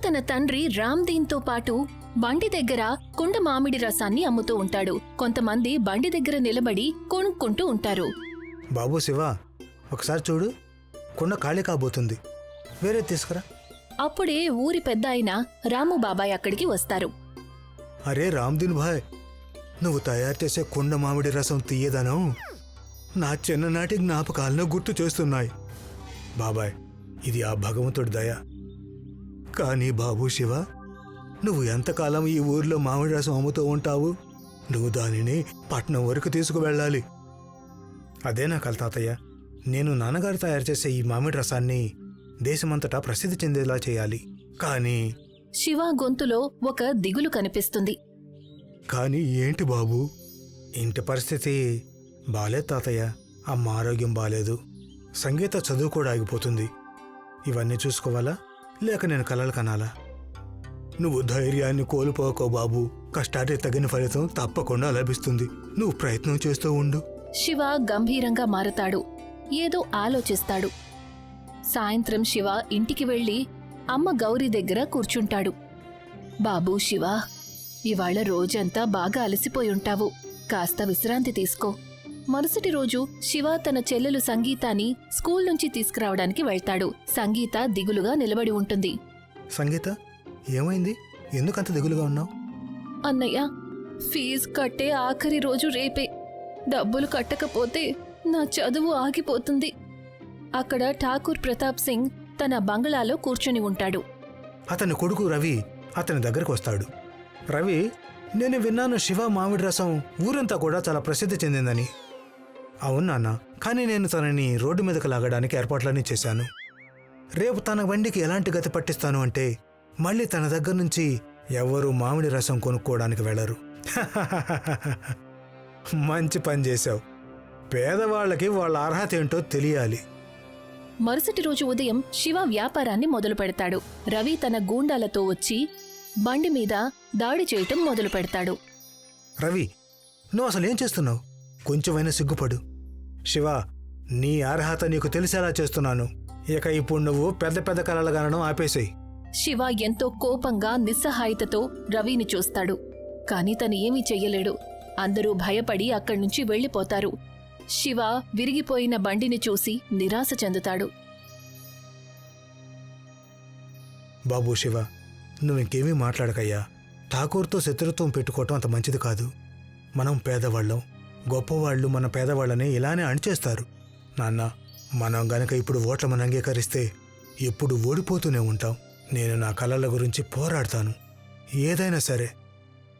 తన తండ్రి రామ్దీన్తో పాటు బండి దగ్గర కుండ మామిడి రసాన్ని అమ్ముతూ ఉంటాడు. కొంతమంది బండి దగ్గర నిలబడి కొనుక్కుంటూ ఉంటారు. బాబు శివ, ఒకసారి చూడు, కుండ ఖాళీ కాబోతుంది, వేరే తీసుకురా. అప్పుడే ఊరి పెద్ద అయిన రాము బాబాయ్ అక్కడికి వస్తారు. అరే రామ్దీన్ భాయ్, నువ్వు తయారు చేసే కుండ మామిడి రసం తీయదను నా చిన్ననాటి జ్ఞాపకాలను గుర్తు చేస్తున్నాయి. బాబాయ్, ఇది ఆ భగవంతుడి దయ. కానీ బాబు శివ, నువ్వు ఎంతకాలం ఈ ఊర్లో మామిడి రసం అమ్ముతూ ఉంటావు? నువ్వు దానిని పట్నం వరకు తీసుకువెళ్ళాలి. అదే నా కల తాతయ్య, నేను నాన్నగారు తయారు చేసే ఈ మామిడి రసాన్ని దేశమంతటా ప్రసిద్ధి చెందేలా చేయాలి. కానీ శివ గొంతులో ఒక దిగులు కనిపిస్తుంది. కానీ ఏంటి బాబు? ఇంటి పరిస్థితి బాలేదు తాతయ్య. అమ్మ ఆరోగ్యం బాలేదు, సంగీత చదువు కూడా ఆగిపోతుంది. ఇవన్నీ చూసుకోవాలా లేక నేను కలలు కనాలా? నువ్వు ధైర్యాన్ని కోల్పోకో బాబు, కష్టానికి తగిన ఫలితం తప్పకుండా లభిస్తుంది. నువ్వు ప్రయత్నం చేస్తూ ఉండు. శివ గంభీరంగా మారతాడు, ఏదో ఆలోచిస్తాడు. సాయంత్రం శివ ఇంటికి వెళ్లి అమ్మ గౌరీ దగ్గర కూర్చుంటాడు. బాబూ శివ, ఇవాళ రోజంతా బాగా అలసిపోయి ఉంటావు, కాస్త విశ్రాంతి తీసుకో. మరుసటి రోజు శివ తన చెల్లెలు సంగీతాన్ని స్కూల్ నుంచి తీసుకురావడానికి వెళ్తాడు. సంగీత దిగులుగా నిలబడి ఉంటుంది. సంగీత, ఏమైంది? ఎందుకంత దిగులుగా ఉన్నావు? అన్నయ్య, ఫీజు కట్టే ఆఖరి రోజు రేపే. డబ్బులు కట్టకపోతే నా చదువు ఆగిపోతుంది. అక్కడ ఠాకూర్ ప్రతాప్ సింగ్ తన బంగ్లాలో కూర్చుని ఉంటాడు. అతని కొడుకు రవి అతని దగ్గరకు వస్తాడు. రవి, నేను విన్నాను శివ మామిడి రసం ఊరంతా కూడా చాలా ప్రసిద్ధి చెందిందని. అవును నాన్న, కానీ నేను తనని రోడ్డు మీదకు లాగడానికి ఏర్పాట్లన్నీ చేశాను. రేపు తన బండికి ఎలాంటి గతి పట్టిస్తాను అంటే మళ్ళీ తన దగ్గర నుంచి ఎవరూ మామిడి రసం కొనుక్కోవడానికి వెళ్లరు. మంచి పని చేశావు. పేదవాళ్లకి వాళ్ళ అర్హత ఏంటో తెలియాలి. మరుసటి రోజు ఉదయం శివ వ్యాపారాన్ని మొదలు పెడతాడు. రవి తన గూండాలతో వచ్చి బండి మీద దాడి చేయటం మొదలు పెడతాడు. రవి, నువ్వు అసలేం చేస్తున్నావు? కొంచెమైనా సిగ్గుపడు. శివ, నీ అర్హత నీకు తెలిసేలా చేస్తున్నాను. ఇక ఇప్పుడు నువ్వు పెద్ద పెద్ద కలలు కనడం ఆపేసేయి. శివ ఎంతో కోపంగా నిస్సహాయతతో రవిని చూస్తాడు. కాని తను ఏమీ చెయ్యలేడు. అందరూ భయపడి అక్కడ్నుంచి వెళ్లిపోతారు. శివ విరిగిపోయిన బండిని చూసి నిరాశ చెందుతాడు. బాబూ శివ, నువ్వింకేమీ మాట్లాడకయ్యా. ఠాకూర్తో శత్రుత్వం పెట్టుకోవటం అంత మంచిది కాదు. మనం పేదవాళ్ళం, గొప్పవాళ్లు మన పేదవాళ్ళని ఇలానే అణిచేస్తారు. నాన్న, మనం గనక ఇప్పుడు ఓట్లమని అంగీకరిస్తే ఎప్పుడు ఓడిపోతూనే ఉంటాం. నేను నా కలల గురించి పోరాడతాను, ఏదైనా సరే.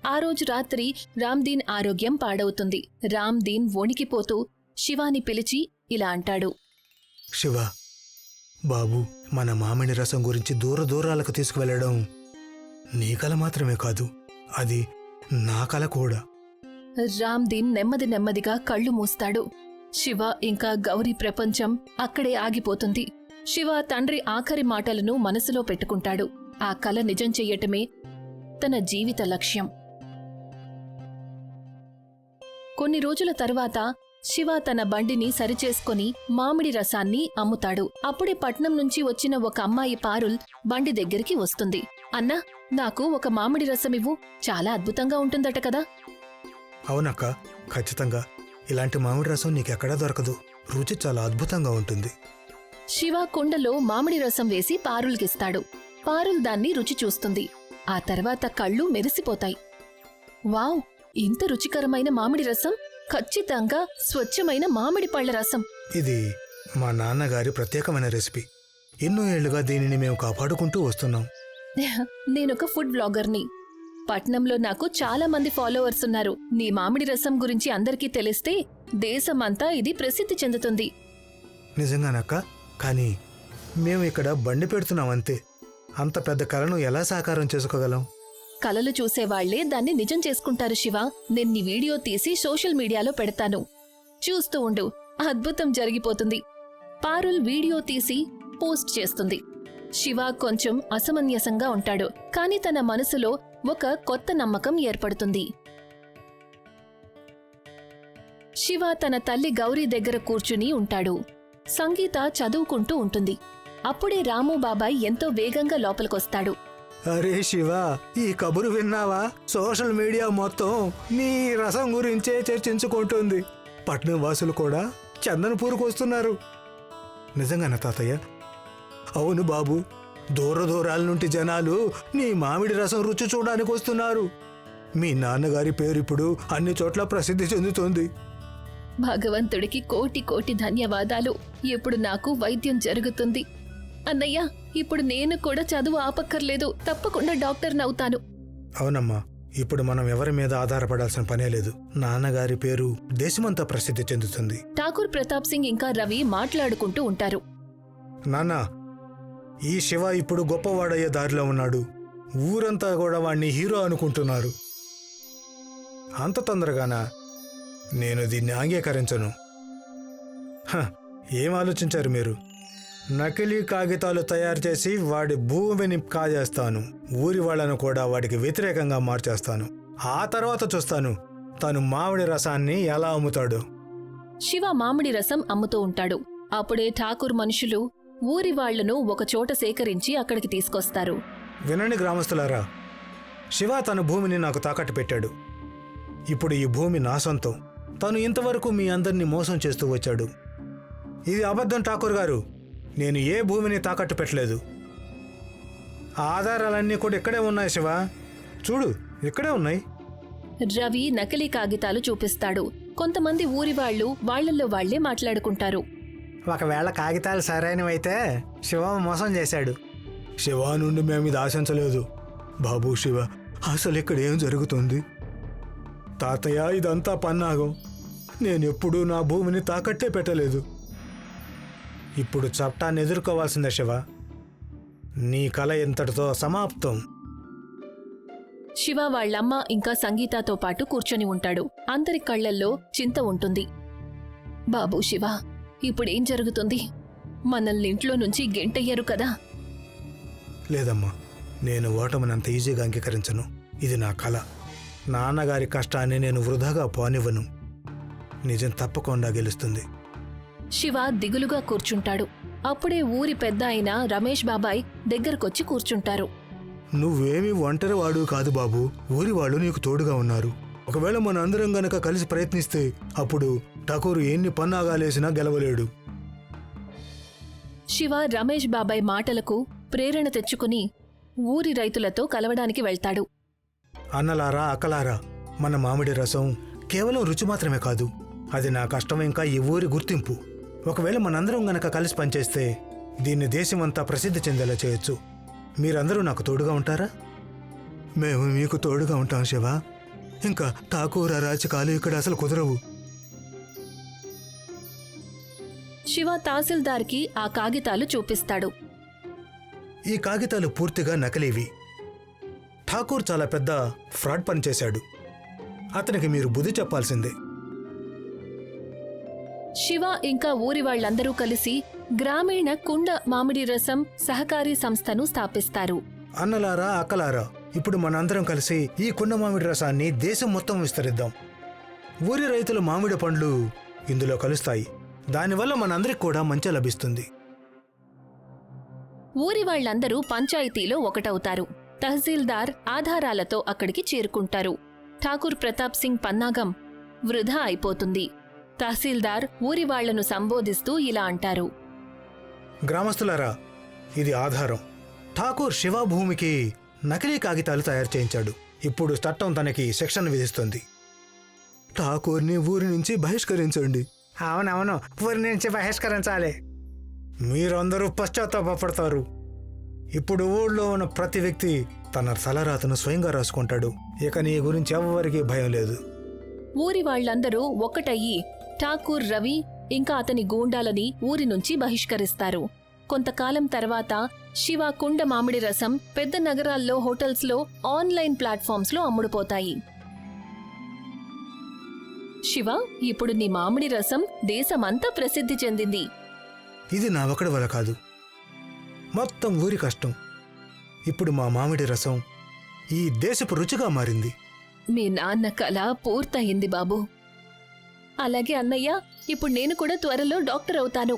ఆ రోజు రాత్రి రామ్దీన్ ఆరోగ్యం పాడవుతుంది. రామ్దీన్ వణికిపోతూ శివాని పిలిచి ఇలా అంటాడు. శివ బాబు, మన మామిడి రసం గురించి దూర దూరాలకు తీసుకువెళ్లడం నీ కల మాత్రమే కాదు, అది నా కల కూడా. రామ్దీన్ నెమ్మది నెమ్మదిగా కళ్ళు మూస్తాడు. శివ ఇంకా గౌరీ ప్రపంచం అక్కడే ఆగిపోతుంది. శివ తండ్రి ఆఖరి మాటలను మనసులో పెట్టుకుంటాడు. ఆ కల నిజం చెయ్యటమే తన జీవిత లక్ష్యం. కొన్ని రోజుల తర్వాత శివ తన బండిని సరిచేసుకుని మామిడి రసాన్ని అమ్ముతాడు. అప్పుడే పట్నం నుంచి వచ్చిన ఒక అమ్మాయి పారుల్ బండి దగ్గరికి వస్తుంది. అన్నా, నాకు ఒక మామిడి రసమివ్వు, చాలా అద్భుతంగా ఉంటుందట కదా. అవునక్క, ఖచ్చితంగా. ఇలాంటి మామిడి రసం నీకెక్కడా దొరకదు. రుచి చాలా అద్భుతంగా ఉంటుంది. శివ కుండలో మామిడి రసం వేసి పారుల్కిస్తాడు. పారుల్ దాన్ని రుచి చూస్తుంది. ఆ తర్వాత కళ్ళు మెరిసిపోతాయి. వావ్, ఇంత రుచికరమైన మామిడి రసం! ఖచ్చితంగా స్వచ్ఛమైన మామిడి పళ్ల రసం. ఇది మా నాన్నగారి ప్రత్యేకమైన రెసిపీ. ఎన్నో ఏళ్లుగా దీనిని మేము కాపాడుకుంటూ వస్తున్నాం. నేనొక ఫుడ్ బ్లాగర్ని. పట్నంలో నాకు చాలా మంది ఫాలోవర్స్ ఉన్నారు. నీ మామిడి రసం గురించి అందరికీ తెలిస్తే దేశమంతా ఇది ప్రసిద్ధి చెందుతుంది. నిజంగానక్క? కానీ మేము ఇక్కడ బండి పెడుతున్నామంతే. అంత పెద్ద కలను ఎలా సాకారం చేసుకోగలం? కలలు చూసేవాళ్లే దాన్ని నిజం చేసుకుంటారు శివ. నేను నీ వీడియో తీసి సోషల్ మీడియాలో పెడతాను, చూస్తూ ఉండు, అద్భుతం జరిగిపోతుంది. పారుల్ వీడియో తీసి పోస్ట్ చేస్తుంది. శివ కొంచెం అసమంజసంగా ఉంటాడు, కాని తన మనసులో ఒక కొత్త నమ్మకం ఏర్పడుతుంది. శివ తన తల్లి గౌరీ దగ్గర కూర్చుని ఉంటాడు. సంగీత చదువుకుంటూ ఉంటుంది. అప్పుడే రాము బాబాయ్ ఎంతో వేగంగా లోపలికొస్తాడు. అరే శివ, ఈ కబురు విన్నావా? సోషల్ మీడియా మొత్తం నీ రసం గురించే చర్చించుకుంటుంది. పట్నం వాసులు కూడా చందనపూర్కు వస్తున్నారు. నిజంగానా తాతయ్య? అవును బాబు, దూర దూరాల నుండి జనాలు నీ మామిడి రసం రుచి చూడడానికి వస్తున్నారు. మీ నాన్నగారి పేరు ఇప్పుడు అన్ని చోట్ల ప్రసిద్ధి చెందుతుంది. భగవంతుడికి కోటి కోటి ధన్యవాదాలు. ఇప్పుడు నాకు వైద్యం జరుగుతుంది. అన్నయ్య, ఇప్పుడు నేను కూడా చదువు ఆపక్కర్లేదు. తప్పకుండా డాక్టర్నవుతాను. అవునమ్మా, ఇప్పుడు మనం ఎవరి మీద ఆధారపడాల్సిన పనే లేదు. నాన్నగారి పేరు దేశమంతా ప్రసిద్ధి చెందుతుంది. ఠాకూర్ ప్రతాప్ సింగ్ ఇంకా రవి మాట్లాడుకుంటూ ఉంటారు. నాన్న, ఈ శివ ఇప్పుడు గొప్పవాడయ్యే దారిలో ఉన్నాడు. ఊరంతా కూడా వాణ్ణి హీరో అనుకుంటున్నారు. అంత తొందరగానా? నేను దీన్ని అంగీకరించను. ఏం ఆలోచించారు మీరు? నకిలీ కాగితాలు తయారు చేసి వాడి భూమిని కాజేస్తాను. ఊరి వాళ్లను కూడా వాడికి వ్యతిరేకంగా మార్చేస్తాను. ఆ తర్వాత చూస్తాను తను మామిడి రసాన్ని ఎలా అమ్ముతాడు. శివ మామిడి రసం అమ్ముతూ ఉంటాడు. అప్పుడే ఠాకూర్ మనుషులు ఊరి వాళ్లను ఒకచోట సేకరించి అక్కడికి తీసుకొస్తారు. వినండి గ్రామస్తులారా, శివ తన భూమిని నాకు తాకట్టు పెట్టాడు. ఇప్పుడు ఈ భూమి నా సొంతం. తను ఇంతవరకు మీ అందరినీ మోసం చేస్తూ వచ్చాడు. ఇది అబద్ధం ఠాకూర్ గారు. నేను ఏ భూమిని తాకట్టు పెట్టలేదు. ఆధారాలన్నీ కూడా ఇక్కడే ఉన్నాయి శివ. చూడు, ఇక్కడే ఉన్నాయి. రవి నకిలీ కాగితాలు చూపిస్తాడు. కొంతమంది ఊరి వాళ్లు వాళ్లలో వాళ్లే మాట్లాడుకుంటారు. ఒకవేళ కాగితాలు సరైనవైతే శివ మోసం చేశాడు. శివ నుండి మేము ఇది ఆశించలేదు. బాబు శివ, అసలు ఇక్కడ ఏం జరుగుతుంది? తాతయ్య, ఇదంతా పన్నాగం. నేనెప్పుడూ నా భూమిని తాకట్టే పెట్టలేదు. ఇప్పుడు చట్టాన్ని ఎదుర్కోవాల్సిందే శివ. నీ కల ఇంతటితో సమాప్తం. శివ వాళ్లమ్మ ఇంకా సంగీతతో పాటు కూర్చొని ఉంటాడు. అందరి కళ్లల్లో చింత ఉంటుంది. బాబూ శివ, ఇప్పుడేం జరుగుతుంది? మనల్ని ఇంట్లో నుంచి గెంటయ్యారు కదా. లేదమ్మా, నేను ఓటమినంత ఈజీగా అంగీకరించను. ఇది నా కల. నాన్నగారి కష్టాన్ని నేను వృధాగా పోనివ్వను. నిజం తప్పకుండా గెలుస్తుంది. శివ దిగులుగా కూర్చుంటాడు. అప్పుడే ఊరి పెద్ద అయిన రమేష్ బాబాయ్ దగ్గరకొచ్చి కూర్చుంటారు. నువ్వేమీ ఒంటరి వాడు కాదు బాబు. ఊరి వాళ్ళు నీకు తోడుగా ఉన్నారు. ఒకవేళ మన అందరం గనక కలిసి ప్రయత్నిస్తే అప్పుడు ఠాకూర్ ఎన్ని పన్నాగాలేసినా గెలవలేడు. శివ రమేష్ బాబాయ్ మాటలకు ప్రేరణ తెచ్చుకుని ఊరి రైతులతో కలవడానికి వెళ్తాడు. అన్నలారా, అక్కలారా, మన మామిడి రసం కేవలం రుచి మాత్రమే కాదు, అది నా కష్టం, ఇంకా ఈ ఊరి గుర్తింపు. ఒకవేళ మనందరం గనక కలిసి పనిచేస్తే దీన్ని దేశమంతా ప్రసిద్ధి చెందేలా చేయొచ్చు. మీరందరూ నాకు తోడుగా ఉంటారా? మేము మీకు తోడుగా ఉంటాం శివ. ఇంకా ఠాకూర్ అరాచకాలు ఇక్కడ అసలు కుదరవు. శివ తహసీల్దార్కి ఆ కాగితాలు చూపిస్తాడు. ఈ కాగితాలు పూర్తిగా నకిలీవి. ఠాకూర్ చాలా పెద్ద ఫ్రాడ్ పని చేశాడు. అతనికి మీరు బుద్ధి చెప్పాల్సిందే. శివ ఇంకా ఊరి వాళ్లందరూ కలిసి గ్రామీణ కుండ మామిడి రసం సహకారీ సంస్థను స్థాపిస్తారు. అన్నలారా, అక్కలారా, ఇప్పుడు మనందరం కలిసి ఈ కుండ మామిడి రసాన్ని దేశం మొత్తం విస్తరిద్దాం. ఊరి రైతుల మామిడి పండ్లు ఇందులో కలుస్తాయి. దానివల్ల మనందరికి కూడా మంచి లభిస్తుంది. ఊరి వాళ్లందరూ పంచాయతీలో ఒకటవుతారు. తహసీల్దార్ ఆధారాలతో అక్కడికి చేరుకుంటారు. ఠాకూర్ ప్రతాప్ సింగ్ పన్నాగం వృధా అయిపోతుంది. తహసీల్దార్ ఊరి వాళ్లను సంబోధిస్తూ ఇలా అంటారు. గ్రామస్తులారా, ఇది ఆధారం. ఠాకూర్ శివ భూమికి నకిలీ కాగితాలు తయారు చేయించాడు. ఇప్పుడు చట్టం తనకి శిక్షను విధిస్తుంది. ఠాకూర్ని ఊరి నుంచి బహిష్కరించండి. అవునవును, ఊరి నుంచి బహిష్కరించాలి. మీరందరూ పశ్చాత్తాపడతారు. ఇప్పుడు ఊళ్ళో ఉన్న ప్రతి వ్యక్తి తన తలరాతను స్వయంగా రాసుకుంటాడు. ఇక నీ గురించి ఎవ్వరికీ భయం లేదు. ఊరి వాళ్లందరూ ఒక్కటయ్యి ఠాకూర్ రవి ఇంకా అతని గూండాలని ఊరి నుంచి బహిష్కరిస్తారు. కొంతకాలం తర్వాత శివ కుండ మామిడి రసం పెద్ద నగరాల్లో, హోటల్స్లో, ఆన్లైన్ ప్లాట్ఫామ్స్లో అమ్ముడుపోతాయి. శివ, ఇప్పుడు నీ మామిడి రసం దేశమంతా ప్రసిద్ధి చెందింది. ఇది నా ఒకడి వల్ల కాదు, మొత్తం ఊరి కష్టం. ఇప్పుడు మా మామిడి రసం ఈ దేశపు రుచిగా మారింది. మీ నాన్న కల పూర్తయింది బాబు. అలాగే అన్నయ్య, ఇప్పుడు నేను కూడా త్వరలో డాక్టర్ అవుతాను.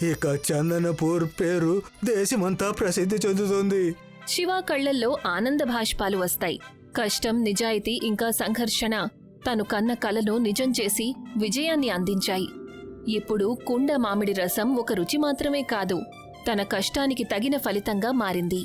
ఇక చందనపూర్ పేరు దేశమంతా ప్రసిద్ధి చెందుతుంది. శివ కళ్లల్లో ఆనంద భాష్పాలు వస్తాయి. కష్టం, నిజాయితీ ఇంకా సంఘర్షణ తను కన్న కలను నిజం చేసి విజయాన్ని అందించాయి. ఇప్పుడు కుండ మామిడి రసం ఒక రుచి మాత్రమే కాదు, తన కష్టానికి తగిన ఫలితంగా మారింది.